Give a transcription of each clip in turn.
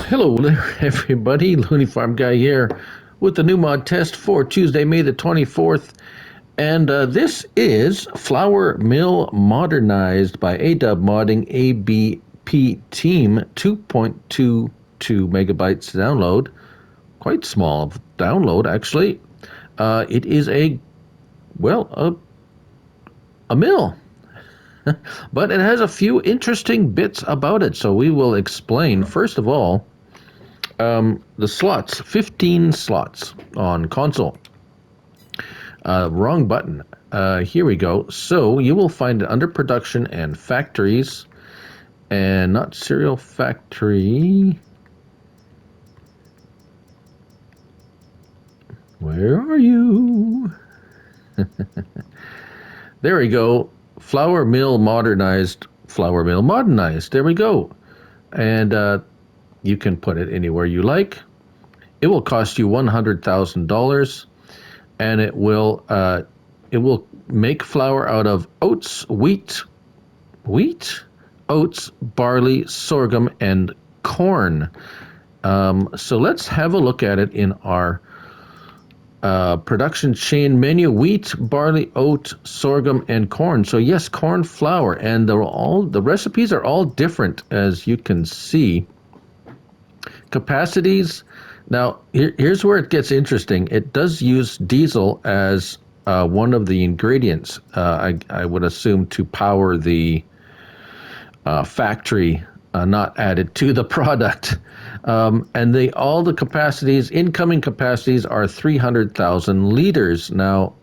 Hello there, everybody. Looney Farm Guy here with the new mod test for Tuesday, May the 24th. And this is Flour Mill Modernized by Adub Modding ABP Team 2.22 megabytes download. Quite small download, actually. It is a mill. But it has a few interesting bits about it, so we will explain. First of all, the slots, 15 slots on console. Wrong button. Here we go. So you will find it under production and factories, and not cereal factory. Where are you? There we go. Flour Mill Modernized. Flour Mill Modernized. There we go. And you can put it anywhere you like. It will cost you $100,000, and it will make flour out of oats, wheat, oats, barley, sorghum, and corn. So let's have a look at it in our production chain menu: wheat, barley, oat, sorghum, and corn. So yes, corn flour, and the recipes are all different, as you can see. Capacities. Now here's where it gets interesting. It does use diesel as one of the ingredients. I would assume to power the factory, not added to the product. And all the capacities, incoming capacities, are 300,000 liters. Now,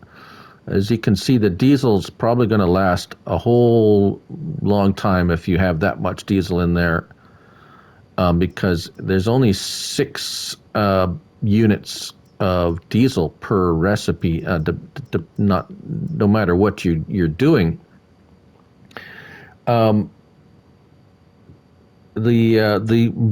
as you can see, the diesel's probably going to last a whole long time if you have that much diesel in there, because there's only 6 units of diesel per recipe, no matter what you're doing. The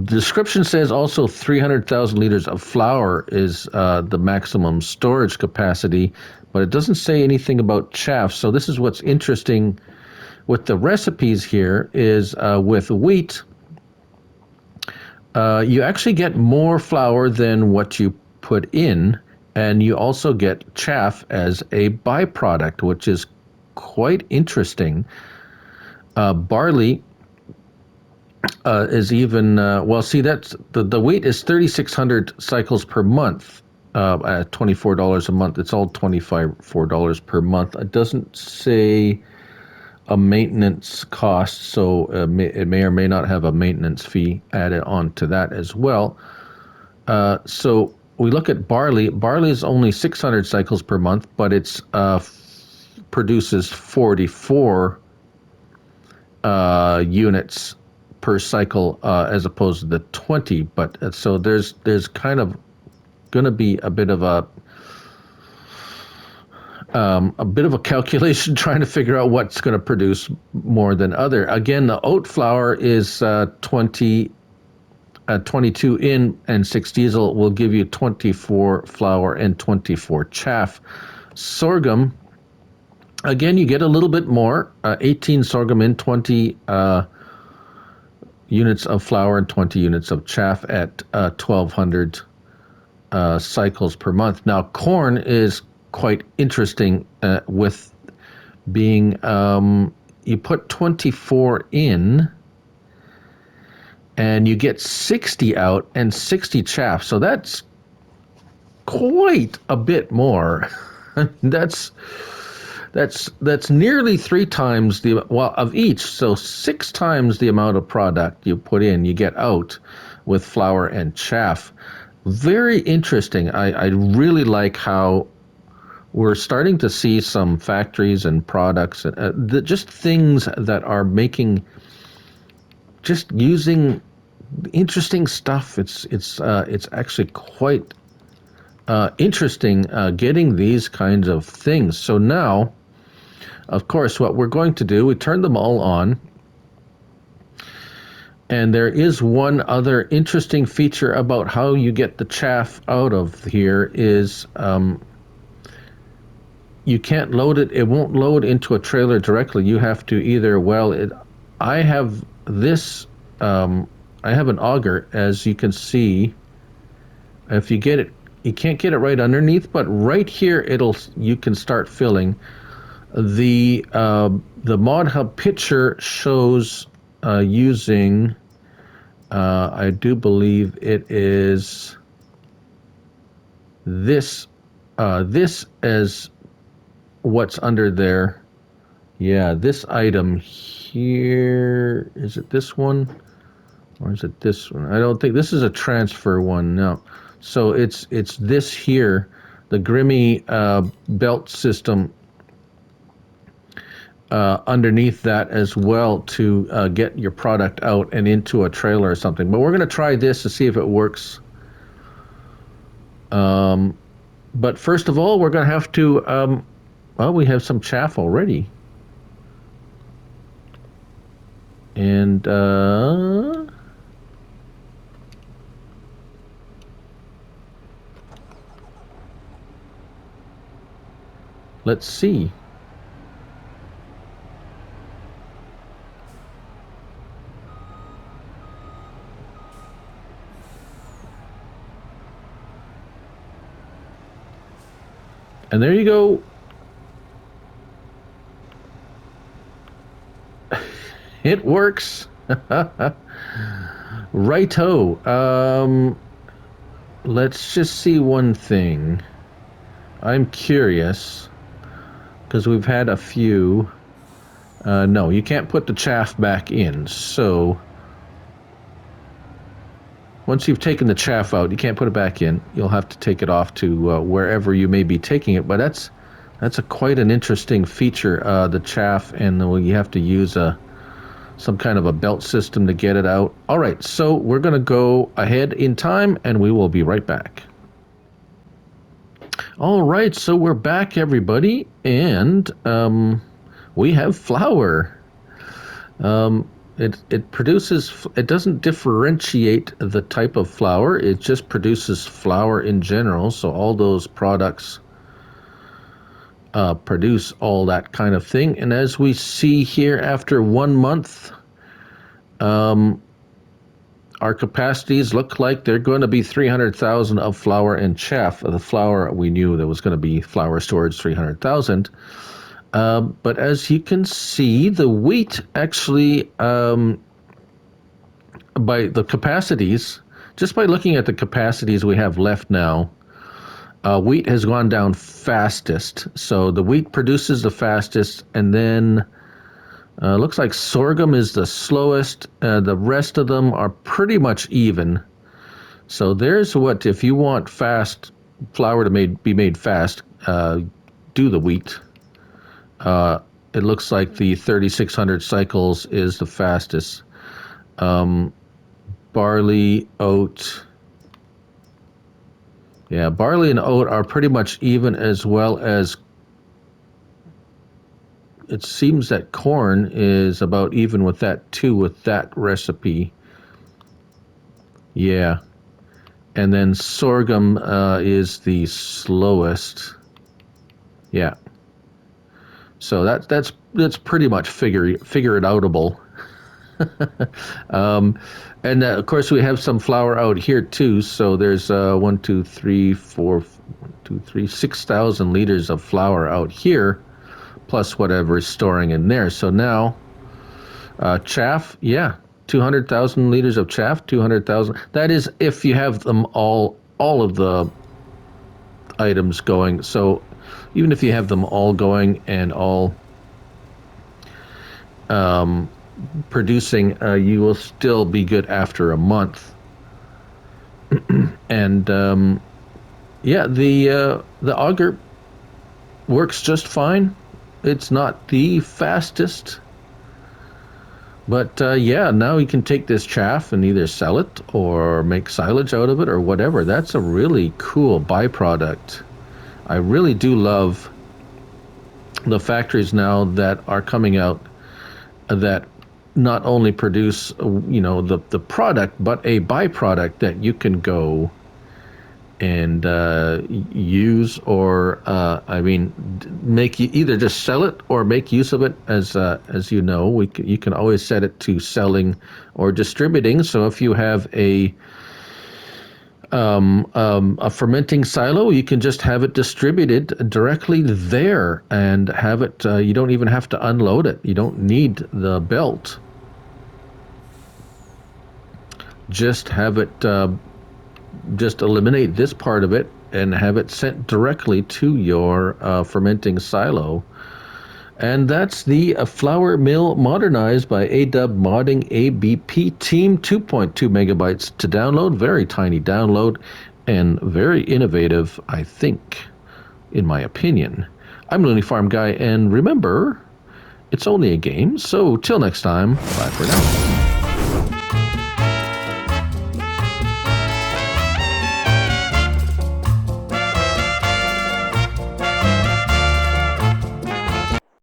description says also 300,000 liters of flour is the maximum storage capacity, but it doesn't say anything about chaff. So this is what's interesting with the recipes here is with wheat, you actually get more flour than what you put in, and you also get chaff as a byproduct, which is quite interesting. Barley is even see, that's the wheat is 3,600 cycles per month at $24 a month. It's all $24 per month. It doesn't say a maintenance cost, so it may or may not have a maintenance fee added on to that as well. So we look at barley. Barley is only 600 cycles per month, but it's produces 44 units per cycle, as opposed to the 20. But so there's kind of going to be a bit of a calculation trying to figure out what's going to produce more than other. Again, the oat flour is 22 in and 6 diesel will give you 24 flour and 24 chaff. Sorghum, again, you get a little bit more, 18 sorghum in, 20 units of flour and 20 units of chaff at 1,200 cycles per month. Now, corn is quite interesting with being, you put 24 in and you get 60 out and 60 chaff. So that's quite a bit more. That's nearly 3 times of each. So 6 times the amount of product you put in, you get out with flour and chaff. Very interesting. I really like how we're starting to see some factories and products, just things that are just using interesting stuff. It's actually quite interesting getting these kinds of things. So now, of course, what we're going to do, we turn them all on. And there is one other interesting feature about how you get the chaff out of here is you can't load it. It won't load into a trailer directly. You have to either, I have this I have an auger, as you can see. If you get it, you can't get it right underneath, but right here, you can start filling. The Mod Hub picture shows using, I do believe it is this, this as what's under there. Yeah, this item here, is it this one? Or is it this one? I don't think this is a transfer one. No. So it's this here, the Grimmy belt system underneath that as well to get your product out and into a trailer or something. But we're going to try this to see if it works. But first of all, we're going to have to, well, we have some chaff already. And, let's see. And there you go. It works. Righto. Let's just see one thing. I'm curious, because we've had a few. No, you can't put the chaff back in. So once you've taken the chaff out, you can't put it back in. You'll have to take it off to wherever you may be taking it. But that's quite an interesting feature, the chaff, and you have to use some kind of a belt system to get it out. All right, so we're going to go ahead in time, and we will be right back. All right, so we're back, everybody, and we have flour. It produces, it doesn't differentiate the type of flour, it just produces flour in general, so all those products produce all that kind of thing. And as we see here, after 1 month, our capacities look like they're going to be 300,000 of flour and chaff. The flour, we knew there was going to be flour storage 300,000. But as you can see, the wheat actually, by the capacities, just by looking at the capacities we have left now, wheat has gone down fastest. So the wheat produces the fastest, and then looks like sorghum is the slowest. The rest of them are pretty much even. So there's what, if you want fast flour to be made fast, do the wheat. It looks like the 3,600 cycles is the fastest. Barley, oat. Yeah, barley and oat are pretty much even, as well as it seems that corn is about even with that too, with that recipe. Yeah. And then sorghum is the slowest. Yeah. So that's pretty much figure it outable. And of course we have some flour out here too. So there's 6,000 liters of flour out here, plus whatever is storing in there. So now chaff, yeah, 200,000 liters of chaff, 200,000. That is if you have them all of the items going. So even if you have them all going and all producing, you will still be good after a month. And yeah, the auger works just fine. It's not the fastest, but yeah, now you can take this chaff and either sell it or make silage out of it or whatever. That's a really cool byproduct. I really do love the factories now that are coming out that not only produce, the product, but a byproduct that you can go and use, or make you either just sell it or make use of it. As you know, you can always set it to selling or distributing. So if you have a fermenting silo, you can just have it distributed directly there and have it. You don't even have to unload it. You don't need the belt. Just have it. Just eliminate this part of it and have it sent directly to your fermenting silo. And that's the flour mill modernized by Adub Modding ABP Team. 2.2 megabytes to download. Very tiny download and very innovative, I think, in my opinion. I'm Looney Farm Guy, and remember, it's only a game. So till next time, bye for now.